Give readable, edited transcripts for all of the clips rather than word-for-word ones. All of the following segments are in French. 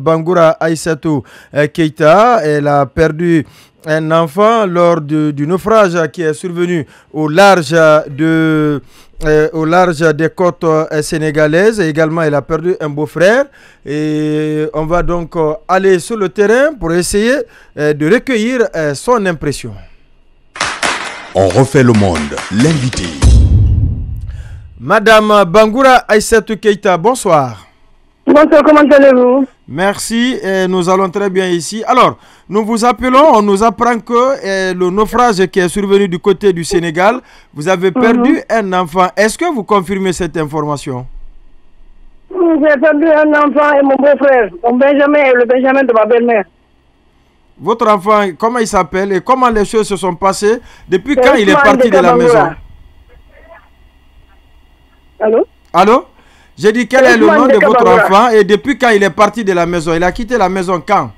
Bangoura Aïssatou Keïta. Elle a perdu un enfant lors du naufrage qui est survenu au large des côtes sénégalaises. Et également, elle a perdu un beau-frère. Et on va donc aller sur le terrain pour essayer de recueillir son impression. On refait le monde, l'invité. Madame Bangoura Aïssatou Keïta, bonsoir. Bonsoir, comment allez-vous? Merci, nous allons très bien ici. Alors, nous vous appelons, on nous apprend que le naufrage qui est survenu du côté du Sénégal, vous avez perdu un enfant. Est-ce que vous confirmez cette information? J'ai perdu un enfant et mon beau-frère, mon Benjamin et le Benjamin de ma belle-mère. Votre enfant, comment il s'appelle et comment les choses se sont passées depuis quand il est parti de la maison? Allô? Allô? J'ai dit quel est le nom de votre enfant et depuis quand il est parti de la maison? Il a quitté la maison quand?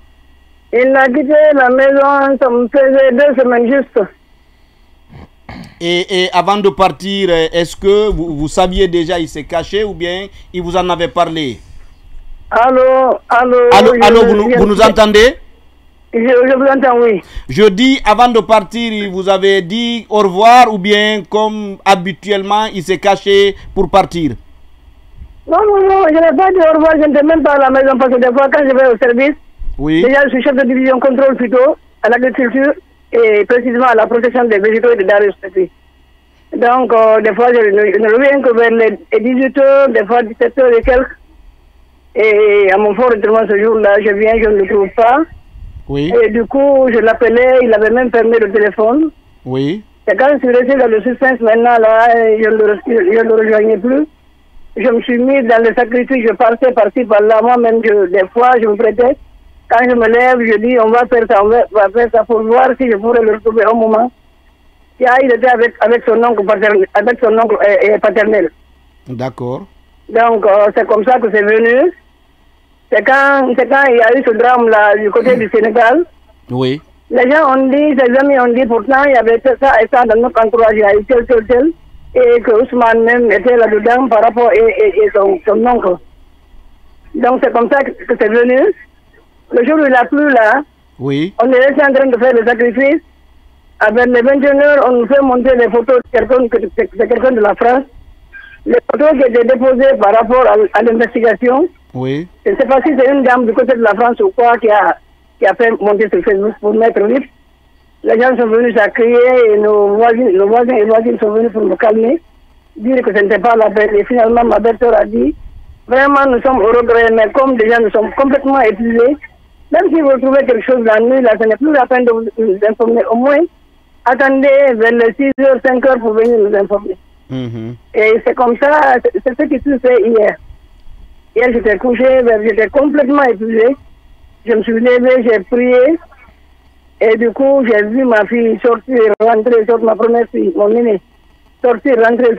Il a quitté la maison, ça me faisait 2 semaines juste. Et avant de partir, est-ce que vous saviez déjà il s'est caché ou bien il vous en avait parlé? Allô? Vous nous entendez? Je vous entends, oui. Je dis, avant de partir, il vous avait dit au revoir ou bien comme habituellement, il s'est caché pour partir? Non, je n'ai pas dit au revoir, je n'étais même pas à la maison parce que des fois quand je vais au service, déjà je suis chef de division contrôle phyto à l'agriculture et précisément à la protection des végétaux et des denrées spécifiques. Donc des fois je ne reviens que vers les 18h, des fois 17h et quelques. Et à mon fort retirement ce jour-là, je viens, je ne le trouve pas. Oui. Et du coup, je l'appelais, il avait même fermé le téléphone. Oui. Et quand je suis resté dans le suspense maintenant, là, je ne le rejoignais plus. Je me suis mis dans le sacrifice, je partais par-ci, par-là. Moi-même, des fois, je me prêtais. Quand je me lève, je dis, on va faire ça, on va faire ça pour voir si je pourrais le retrouver au moment. Il était avec son oncle paternel. D'accord. Donc, c'est comme ça que c'est venu. C'est quand il y a eu ce drame-là du côté du Sénégal. Oui. Les gens ont dit, ses amis ont dit, pourtant, il y avait ça et ça dans notre entourage, il y a eu tel. Et que Ousmane même était là-dedans par rapport à son oncle. Donc c'est comme ça que c'est venu. Le jour où il a plu là, oui. On est resté en train de faire le sacrifice. Avec les 21h, on nous fait monter les photos de quelqu'un de la France. Les photos qui étaient déposées par rapport à l'investigation. Oui. Je ne sais pas si c'est une dame du côté de la France ou quoi qui a fait monter sur Facebook pour mettre libre. Les gens sont venus à crier et nos voisins et voisines sont venus pour me calmer, dire que ce n'était pas la peine. Et finalement, ma belle-sœur a dit, vraiment, nous sommes au regret, mais comme déjà nous sommes complètement épuisés, même si vous trouvez quelque chose la nuit, là, ce n'est plus la peine de vous informer. Au moins, attendez vers les 6h, 5h pour venir nous informer. Et c'est comme ça, c'est ce qui s'est fait hier. Hier, j'étais couché, j'étais complètement épuisé. Je me suis levé, j'ai prié. Et du coup, j'ai vu ma fille sortir, rentrer, ma première fille, mon aînée. Sortir, rentrer.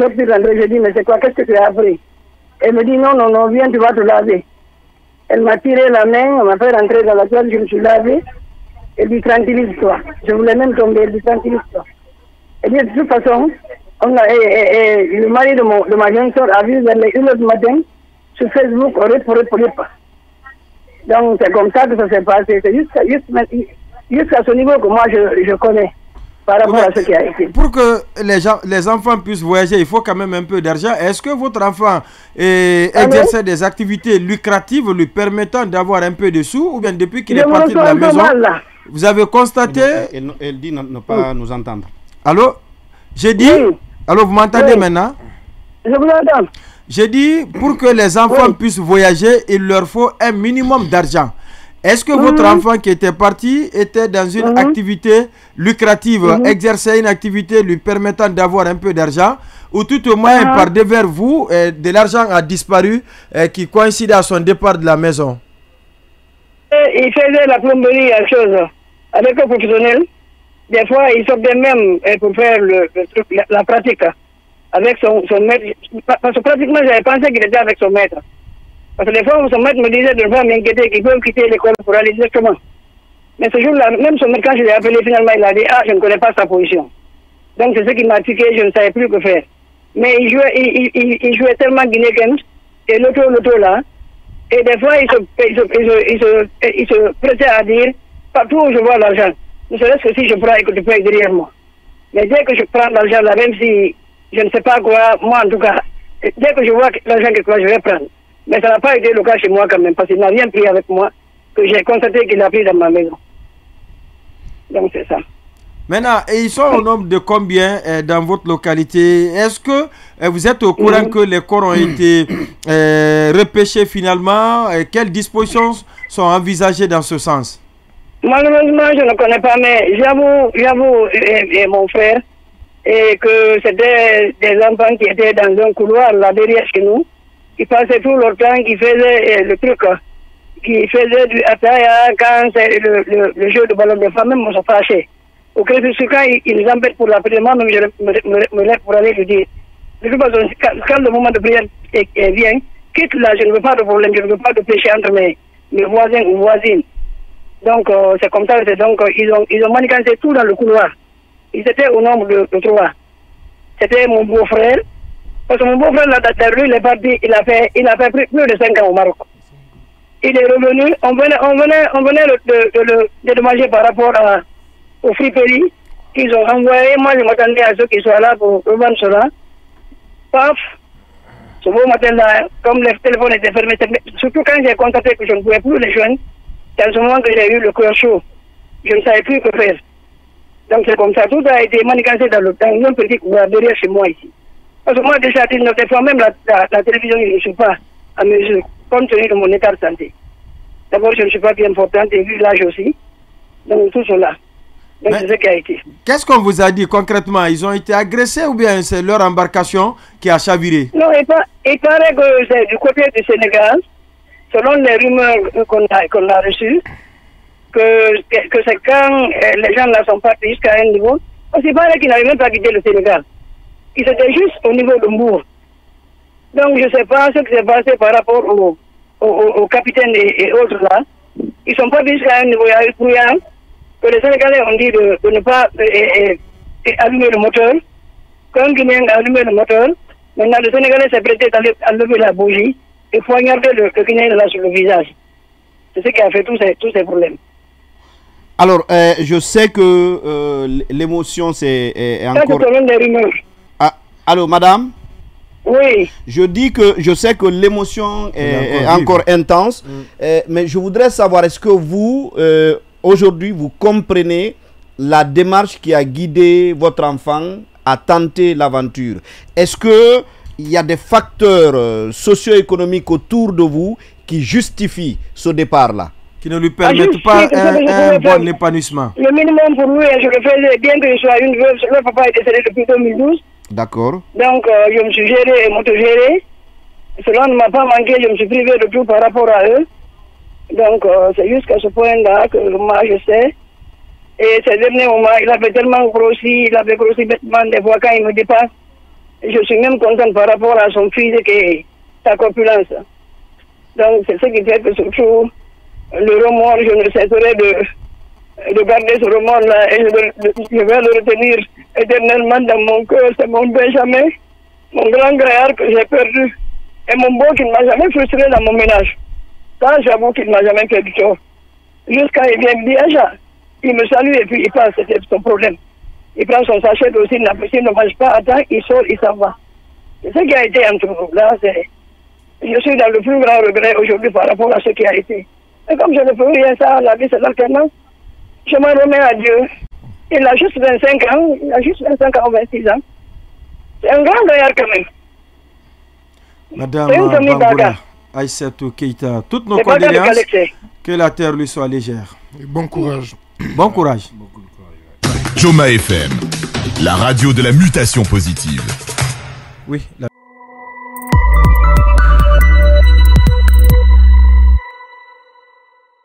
J'ai dit, mais c'est quoi, qu'est-ce que tu as appris? Elle me dit, non, viens, tu vas te laver. Elle m'a tiré la main, elle m'a fait rentrer dans la toile, je me suis lavé. Elle dit, tranquillise-toi. Je voulais même tomber, elle dit, tranquillise-toi. Elle dit, de toute façon, le mari de ma jeune soeur a vu vers les 1h du matin, sur Facebook, pas. Donc, c'est comme ça que ça s'est passé. C'est jusqu'à ce niveau que moi je connais par rapport à ce qui a été. Pour que les enfants puissent voyager, il faut quand même un peu d'argent. Est-ce que votre enfant exerçait des activités lucratives lui permettant d'avoir un peu de sous ou bien depuis qu'il est parti de la maison, vous avez constaté... Elle dit ne pas nous entendre. Allô? J'ai dit... Oui. Allô, vous m'entendez maintenant? Je vous entends. J'ai dit, pour que les enfants puissent voyager, il leur faut un minimum d'argent. Est-ce que votre enfant qui était parti était dans une activité lucrative, exerçait une activité lui permettant d'avoir un peu d'argent, ou tout au moins par devers vous, de l'argent a disparu qui coïncide à son départ de la maison? Il faisait la plomberie à chose avec un professionnel. Des fois, il sortait même pour faire la pratique avec son maître. Parce que pratiquement, j'avais pensé qu'il était avec son maître. Parce que des fois, son maître me disait de ne pas m'inquiéter qu'ils peuvent quitter l'école pour aller directement. Mais ce jour-là, même son maître, quand je l'ai appelé, finalement, il a dit, je ne connais pas sa position. Donc, c'est ce qui m'a piqué, je ne savais plus que faire. Mais il jouait tellement guinéen, et l'auto là, Et des fois, ils se prêtaient à dire, partout où je vois l'argent, ne serait-ce que si je prends et que tu payes derrière moi. Mais dès que je prends l'argent là, même si je ne sais pas quoi, moi en tout cas, dès que je vois l'argent quelque part, je vais prendre. Mais ça n'a pas été le cas chez moi quand même, parce qu'il n'a rien pris avec moi, que j'ai constaté qu'il a pris dans ma maison. Donc c'est ça. Maintenant, ils sont au nombre de combien dans votre localité? Est-ce que vous êtes au courant que les corps ont été repêchés finalement? Quelles dispositions sont envisagées dans ce sens? Malheureusement, je ne connais pas, mais j'avoue, mon frère, et que c'était des enfants qui étaient dans un couloir là derrière chez nous, qui passaient tout leur temps, qui faisaient le truc, qui faisaient du ataya quand c'est le jeu de ballon de femmes, même on se fâchait. Au quand ils nous embêtent pour la prière, moi-même je me lève pour aller lui dire. De toute façon, quand le moment de prière vient, quitte là, je ne veux pas de problème, je ne veux pas de péché entre mes voisins ou voisines. Donc c'est comme ça, donc ils ont manigancé tout dans le couloir. Ils étaient au nombre de 3. C'était mon beau-frère. Parce que mon beau-frère, là, il est parti, il a fait plus de 5 ans au Maroc. Il est revenu, on venait de le dédommager par rapport aux friperies qu'ils ont envoyé. Moi, je m'attendais à ceux qui soient là pour revendre cela. Paf, ce beau matin-là, comme les téléphones étaient fermés, surtout quand j'ai constaté que je ne pouvais plus les joindre, c'est à ce moment que j'ai eu le cœur chaud. Je ne savais plus que faire. Donc c'est comme ça, tout a été manigancé dans un petit couloir derrière chez moi ici. Parce que moi déjà, des fois même la télévision, je ne suis pas à mesure, compte tenu de mon état de santé. D'abord, je ne suis pas bien portante et vu l'âge aussi. Donc tout cela. Donc c'est ce qui a été. Qu'est-ce qu'on vous a dit concrètement? Ils ont été agressés ou bien c'est leur embarcation qui a chaviré? Non, il paraît que c'est du côté du Sénégal, selon les rumeurs qu'on a reçues, que c'est quand les gens là sont partis jusqu'à un niveau, parce qu'il paraît qu'ils n'avaient même pas quitté le Sénégal. Ils étaient juste au niveau de Mbour. Donc je ne sais pas ce qui s'est passé par rapport au capitaine et autres là. Ils sont partis jusqu'à un niveau brouillard, que les Sénégalais ont dit de ne pas allumer le moteur. Quand Guinéen a allumé le moteur, maintenant le Sénégalais s'est prêté à lever la bougie et poignarder le Guinéen là sur le visage. C'est ce qui a fait tous ces problèmes. Alors, je sais que l'émotion, c'est encore... Ah, allô, madame? Oui. Je dis que je sais que l'émotion est encore intense, mais je voudrais savoir, est-ce que vous, aujourd'hui, vous comprenez la démarche qui a guidé votre enfant à tenter l'aventure? Est-ce qu'il y a des facteurs socio-économiques autour de vous qui justifient ce départ-là? Qui ne lui permettent pas un bon épanouissement. Le minimum pour lui, je le faisais bien que je sois une veuve. Le papa est décédé depuis 2012. D'accord. Donc, je me suis géré et m'autogéré. Cela ne m'a pas manqué, je me suis privé de tout par rapport à eux. Donc, c'est jusqu'à ce point-là que moi, je sais. Et ces derniers moments, il avait tellement grossi, bêtement des fois quand il me dépasse. Je suis même contente par rapport à son physique et sa corpulence. Donc, c'est ce qui fait que surtout, le remords, je ne cesserai de garder ce remords-là et je vais le retenir éternellement dans mon cœur. C'est mon Benjamin, mon grand grillard que j'ai perdu et mon beau qui ne m'a jamais frustré dans mon ménage. Ça, j'avoue qu'il ne m'a jamais fait du tort. Jusqu'à il vient me dire, Aja, il me salue et puis il passe, c'est son problème. Il prend son sachet aussi, il ne mange pas à temps, il sort, il s'en va. C'est ce qui a été entre nous. Là, je suis dans le plus grand regret aujourd'hui par rapport à ce qui a été. Et comme je ne peux rien, ça, la vie c'est l'alternance, je m'en remets à Dieu. Il a juste 25 ans, il a juste 25 ans ou 26 ans. C'est un grand gaillard quand même. Madame Bangoura Aïssatou Keïta, toutes nos condoléances, que la terre lui soit légère. Et bon courage. Bon courage. Choma FM, la radio de la mutation positive. Oui.